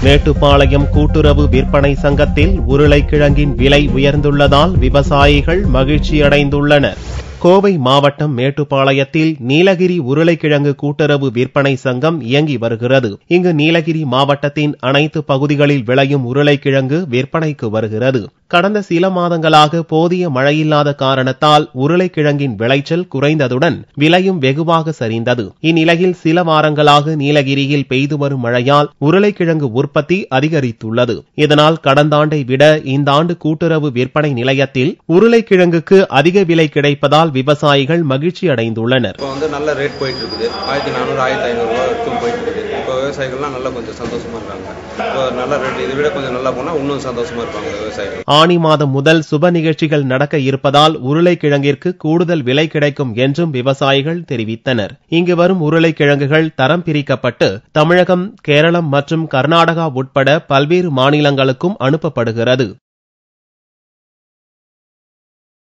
மேட்டுப்பாளையம் கூட்டுறவு விற்பனை சங்கத்தில் உருளைக்கிழங்கின் விலை உயர்ந்துள்ளதால் விவசாயிகள் மகிழ்ச்சியடைந்துள்ளனர். கோவை மாவட்டம் மேட்டுப்பாளையத்தில் நீலகிரி உருளைக்கிழங்கு கூட்டுறவு விற்பனை சங்கம் இயங்கி வருகிறது. இங்கு நீலகிரி மாவட்டத்தின் அனைத்து பகுதிகளில் விளையும் உருளைக்கிழங்கு விற்பனைக்கு வருகிறது. கடந்த சில மாதங்களாக போதிய மழையில்லாத காரணத்தால் உருளைக்கிழங்கின் விளைச்சல் குறைந்ததுடன் விலையும் வெகுவாக சரிந்தது. இந்நிலையில் சில வாரங்களாக நீலகிரியில் பெய்து வரும் மழையால் உருளைக்கிழங்கு உற்பத்தி அதிகரித்துள்ளது. இதனால் கடந்த ஆண்டை விட இந்த ஆண்டு கூட்டுறவு விற்பனை நிலையத்தில் உருளைக்கிழங்குக்கு அதிக விலை கிடைப்பதால் விவசாயிகள் மகிழ்ச்சி அடைந்துள்ளனர். இப்போ நல்ல ரேட் போயிட்டு இருக்குது. 1400 1500 வரைக்கும் போயிட்டு இருக்குது. இப்போ விவசாயிகள்லாம் நல்லா கொஞ்சம் சந்தோஷமா இருக்காங்க. இப்போ நல்ல ரேட் இதை விட கொஞ்சம் நல்லா போனா இன்னும் சந்தோஷமா இருப்பாங்க விவசாயிகள். ஆனி மாதம் முதல் சுப நிகழ்ச்சிகள் நடக்க இருப்பதால் உருளைக்கிழங்கிற்கு கூடுதல் விலை கிடைக்கும் என்றும் விவசாயிகள் தெரிவித்தனர். இங்கு வரும் உருளைக்கிழங்குகள் தரம் பிரிக்கப்பட்டு தமிழகம், கேரளம் மற்றும் கர்நாடகா உட்பட பல்வேறு மாநிலங்களுக்கும் அனுப்பப்படுகிறது.